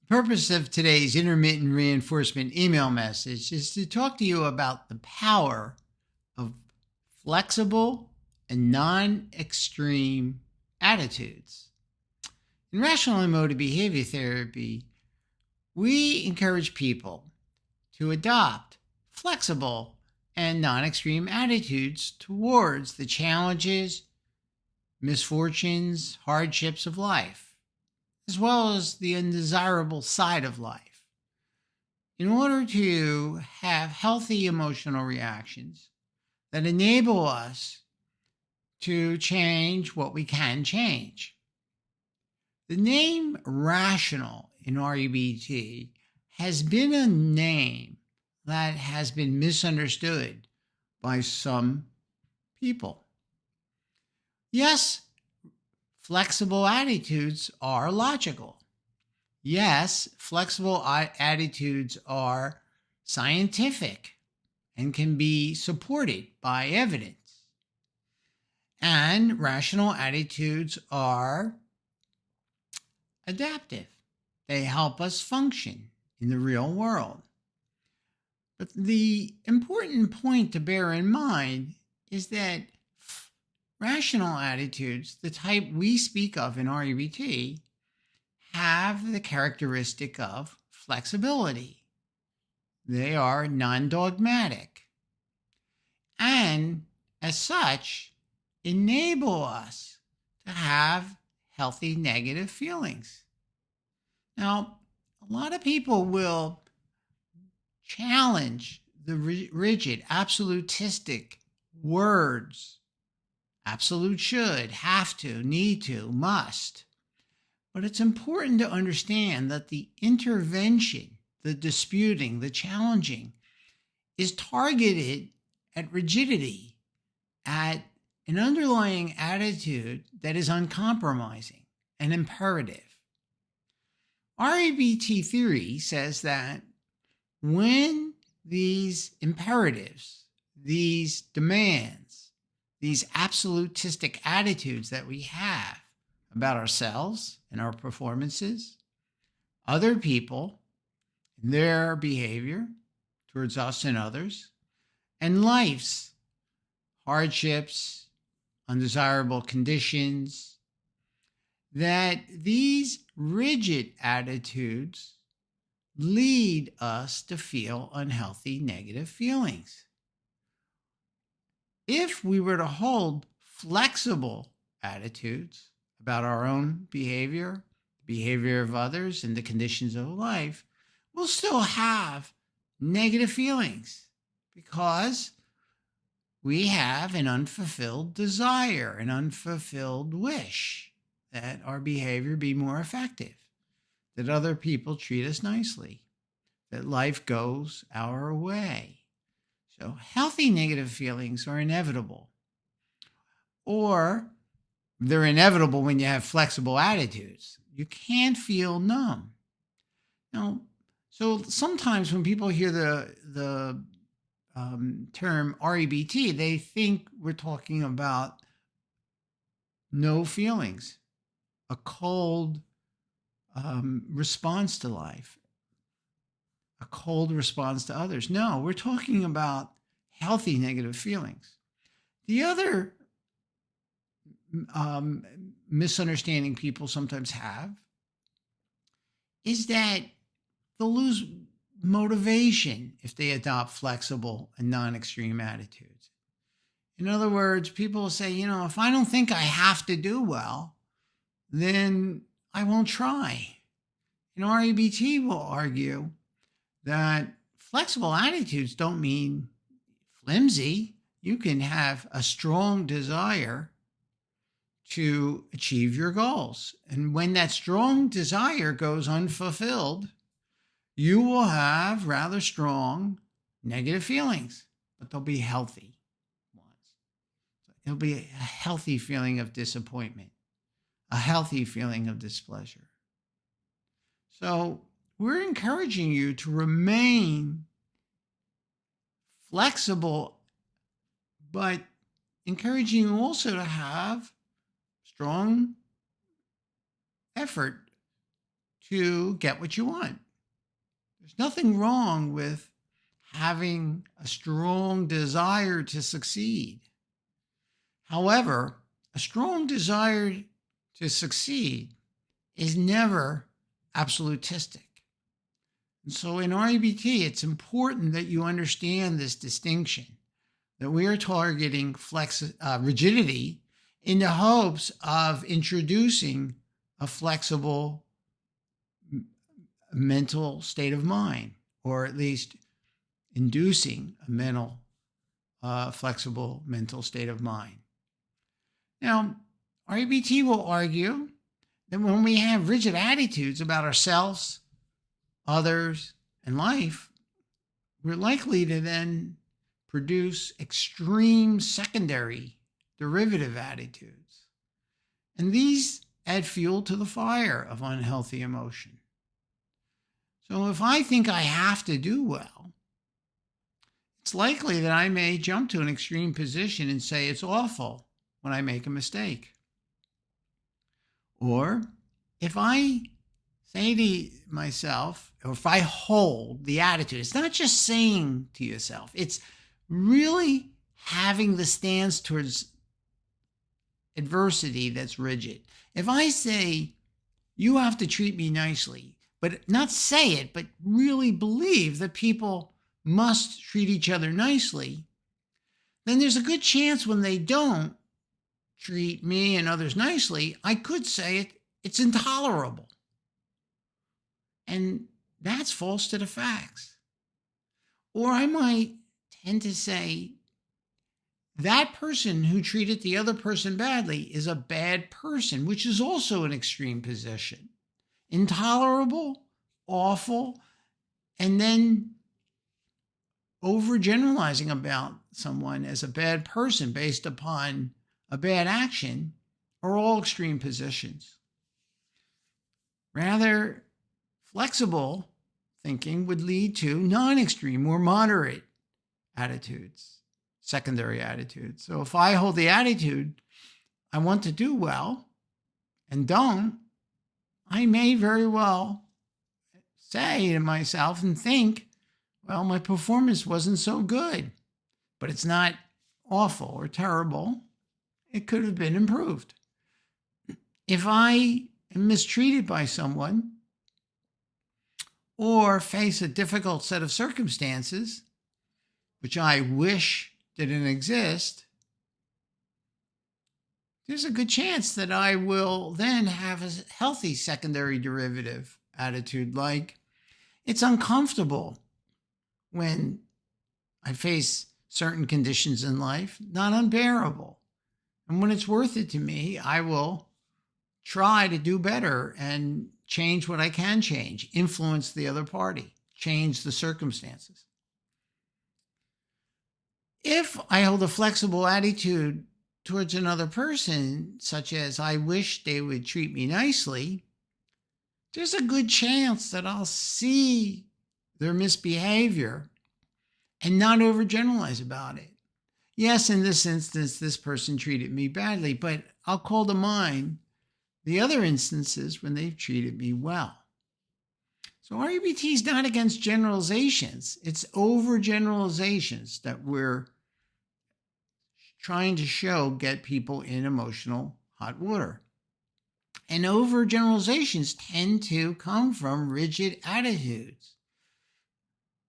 The purpose of today's intermittent reinforcement email message is to talk to you about the power of flexible and non-extreme attitudes. In rational emotive behavior therapy, we encourage people to adopt flexible and non-extreme attitudes towards the challenges, misfortunes, hardships of life, as well as the undesirable side of life. In order to have healthy emotional reactions that enable us to change what we can change. The name rational in REBT has been a name that has been misunderstood by some people. Yes, flexible attitudes are logical. Yes, flexible attitudes are scientific and can be supported by evidence. And rational attitudes are adaptive. They help us function in the real world. But the important point to bear in mind is that rational attitudes, the type we speak of in REBT, have the characteristic of flexibility. They are non-dogmatic, and as such, enable us to have healthy negative feelings. Now, a lot of people will challenge the rigid, absolutistic words. Absolute should, have to, need to, must. But it's important to understand that the intervention, the disputing, the challenging, is targeted at rigidity, at an underlying attitude that is uncompromising and imperative. REBT theory says that when these imperatives, these demands, these absolutistic attitudes that we have about ourselves and our performances, other people, their behavior towards us and others, and life's hardships, undesirable conditions, that these rigid attitudes lead us to feel unhealthy, negative feelings. If we were to hold flexible attitudes about our own behavior, the behavior of others, and the conditions of life, we'll still have negative feelings because we have an unfulfilled desire, an unfulfilled wish that our behavior be more effective, that other people treat us nicely, that life goes our way. So healthy negative feelings are inevitable, or they're inevitable when you have flexible attitudes. You can't feel numb. Now, so sometimes when people hear the term REBT, they think we're talking about no feelings, a cold response to life, a cold response to others. No, we're talking about healthy negative feelings. The other misunderstanding people sometimes have is that they'll lose motivation if they adopt flexible and non-extreme attitudes. In other words, people will say, if I don't think I have to do well, then I won't try. And REBT will argue that flexible attitudes don't mean flimsy. You can have a strong desire to achieve your goals. And when that strong desire goes unfulfilled, you will have rather strong negative feelings, but they'll be healthy ones. It'll be a healthy feeling of disappointment, a healthy feeling of displeasure. So we're encouraging you to remain flexible, but encouraging you also to have strong effort to get what you want. There's nothing wrong with having a strong desire to succeed. However, a strong desire to succeed is never absolutistic. And so in REBT, it's important that you understand this distinction, that we are targeting rigidity in the hopes of introducing a flexible mental state of mind, or at least inducing a flexible mental state of mind. Now, REBT will argue that when we have rigid attitudes about ourselves, others, and life, we're likely to then produce extreme secondary derivative attitudes. And these add fuel to the fire of unhealthy emotion. So if I think I have to do well, it's likely that I may jump to an extreme position and say it's awful when I make a mistake. Or if I say to myself, or if I hold the attitude, it's not just saying to yourself, it's really having the stance towards adversity that's rigid. If I say, you have to treat me nicely, but not say it, but really believe that people must treat each other nicely, then there's a good chance when they don't treat me and others nicely, I could say it's intolerable. And that's false to the facts. Or I might tend to say, that person who treated the other person badly is a bad person, which is also an extreme position. Intolerable, awful, and then overgeneralizing about someone as a bad person based upon a bad action are all extreme positions. Rather, flexible thinking would lead to non-extreme, more moderate attitudes, secondary attitudes. So if I hold the attitude, I want to do well, and don't, I may very well say to myself and think, well, my performance wasn't so good, but it's not awful or terrible. It could have been improved. If I am mistreated by someone or face a difficult set of circumstances, which I wish didn't exist, there's a good chance that I will then have a healthy secondary derivative attitude, like it's uncomfortable when I face certain conditions in life, not unbearable. And when it's worth it to me, I will try to do better and change what I can change, influence the other party, change the circumstances. If I hold a flexible attitude towards another person, such as I wish they would treat me nicely, there's a good chance that I'll see their misbehavior and not overgeneralize about it. Yes, in this instance, this person treated me badly, but I'll call to mind the other instances when they've treated me well. So REBT is not against generalizations. It's overgeneralizations that we're trying to show get people in emotional hot water. And overgeneralizations tend to come from rigid attitudes.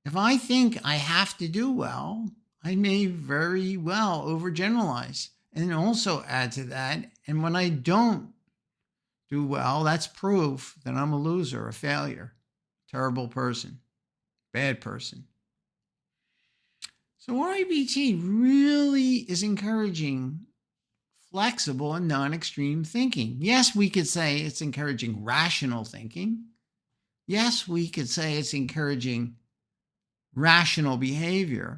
If I think I have to do well, I may very well overgeneralize and also add to that. And when I don't do well, that's proof that I'm a loser, a failure, terrible person, bad person. So REBT really is encouraging flexible and non-extreme thinking. Yes, we could say it's encouraging rational thinking. Yes, we could say it's encouraging rational behavior.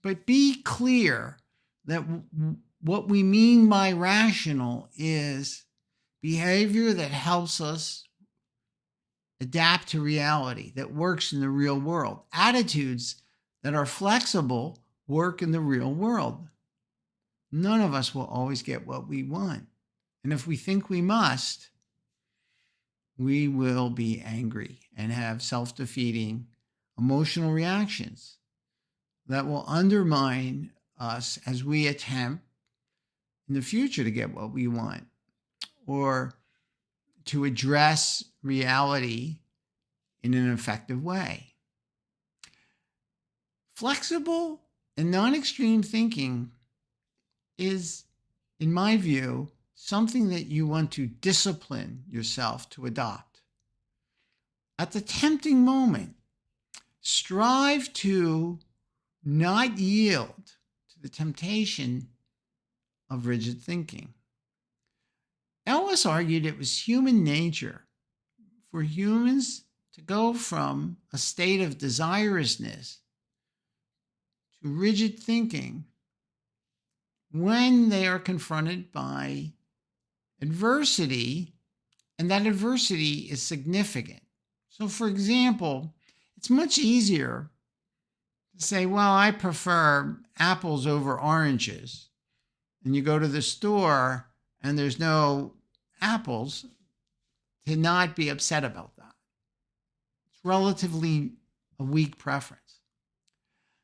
But be clear that what we mean by rational is behavior that helps us adapt to reality, that works in the real world. Attitudes that are flexible work in the real world. None of us will always get what we want. And if we think we must, we will be angry and have self-defeating emotional reactions that will undermine us as we attempt in the future to get what we want or to address reality in an effective way. Flexible and non-extreme thinking is, in my view, something that you want to discipline yourself to adopt. At the tempting moment, strive to not yield to the temptation of rigid thinking. Ellis argued it was human nature for humans to go from a state of desirousness to rigid thinking when they are confronted by adversity, and that adversity is significant. So, for example, it's much easier to say, well, I prefer apples over oranges. And you go to the store and there's no apples, to not be upset about that. It's relatively a weak preference.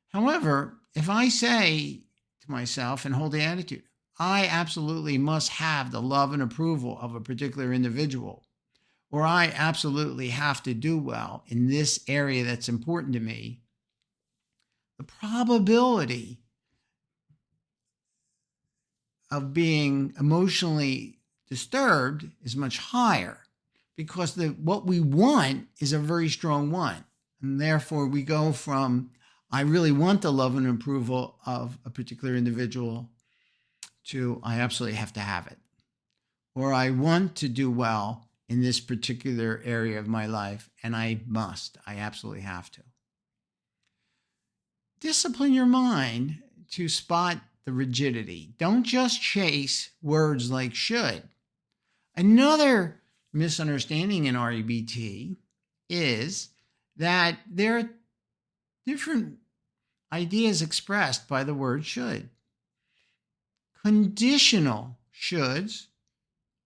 However, if I say to myself and hold the attitude, I absolutely must have the love and approval of a particular individual, or I absolutely have to do well in this area that's important to me, the probability of being emotionally disturbed is much higher because what we want is a very strong one. And therefore, we go from, I really want the love and approval of a particular individual to, I absolutely have to have it. Or I want to do well in this particular area of my life, and I absolutely have to. Discipline your mind to spot the rigidity. Don't just chase words like should. Another misunderstanding in REBT is that there are different ideas expressed by the word should. Conditional shoulds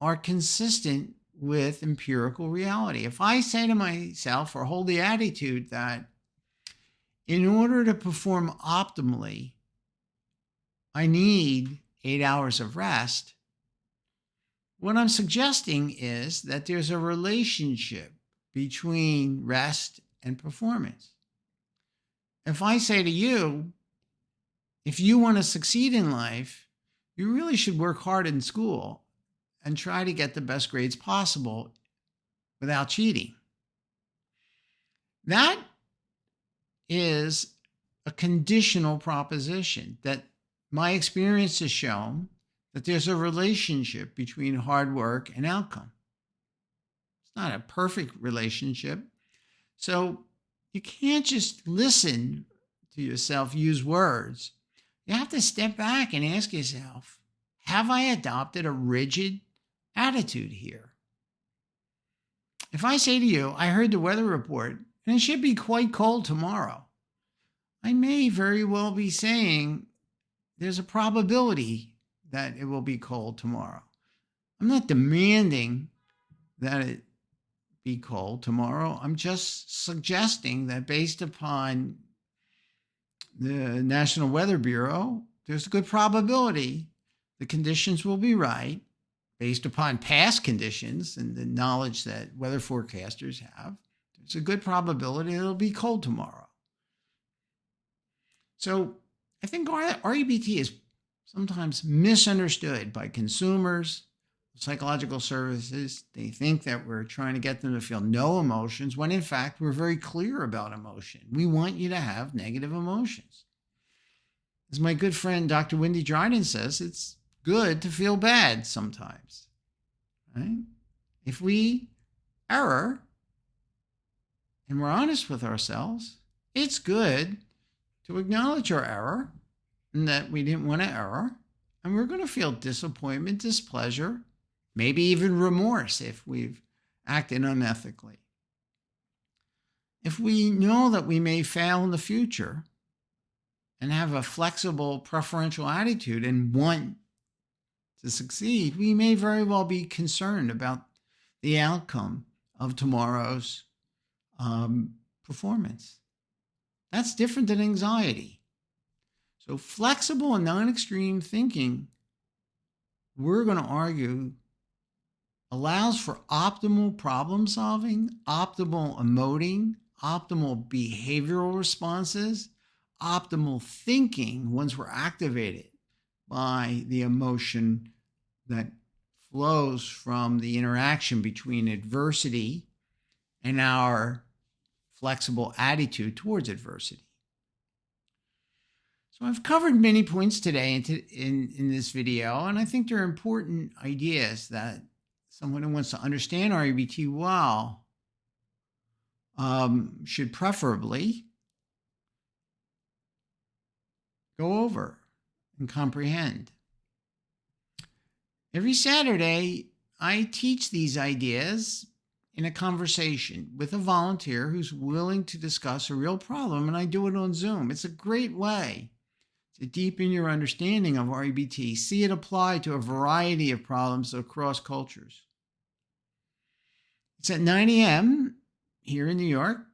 are consistent with empirical reality. If I say to myself or hold the attitude that in order to perform optimally, I need 8 hours of rest, what I'm suggesting is that there's a relationship between rest and performance. If I say to you, if you want to succeed in life, you really should work hard in school and try to get the best grades possible without cheating. That is a conditional proposition that my experience has shown that there's a relationship between hard work and outcome. It's not a perfect relationship. So you can't just listen to yourself use words. You have to step back and ask yourself, have I adopted a rigid attitude here? If I say to you, I heard the weather report and it should be quite cold tomorrow, I may very well be saying there's a probability that it will be cold tomorrow. I'm not demanding that it be cold tomorrow. I'm just suggesting that based upon the National Weather Bureau, there's a good probability the conditions will be right based upon past conditions and the knowledge that weather forecasters have. There's a good probability it'll be cold tomorrow. So I think REBT is sometimes misunderstood by consumers, psychological services. They think that we're trying to get them to feel no emotions, when in fact, we're very clear about emotion. We want you to have negative emotions. As my good friend, Dr. Wendy Dryden says, it's good to feel bad sometimes, right? If we err and we're honest with ourselves, it's good to acknowledge our error and that we didn't want to err. And we're going to feel disappointment, displeasure, maybe even remorse if we've acted unethically. If we know that we may fail in the future and have a flexible, preferential attitude and want to succeed, we may very well be concerned about the outcome of tomorrow's performance. That's different than anxiety. So flexible and non-extreme thinking, we're going to argue, allows for optimal problem solving, optimal emoting, optimal behavioral responses, optimal thinking once we're activated by the emotion that flows from the interaction between adversity and our flexible attitude towards adversity. So I've covered many points today in this video, and I think they're important ideas that someone who wants to understand REBT well should preferably go over and comprehend. Every Saturday, I teach these ideas in a conversation with a volunteer who's willing to discuss a real problem, and I do it on Zoom. It's a great way to deepen your understanding of REBT, see it applied to a variety of problems across cultures. It's at 9 a.m. here in New York,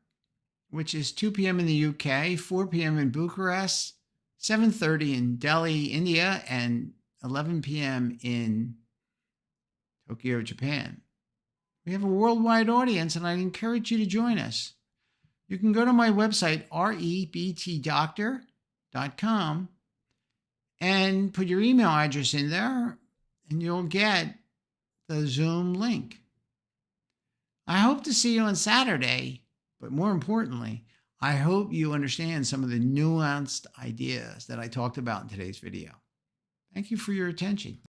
which is 2 p.m. in the UK, 4 p.m. in Bucharest, 7:30 in Delhi, India, and 11 p.m. in Tokyo, Japan. We have a worldwide audience, and I encourage you to join us. You can go to my website, rebtdoctor.com, and put your email address in there, and you'll get the Zoom link. I hope to see you on Saturday, but more importantly, I hope you understand some of the nuanced ideas that I talked about in today's video. Thank you for your attention.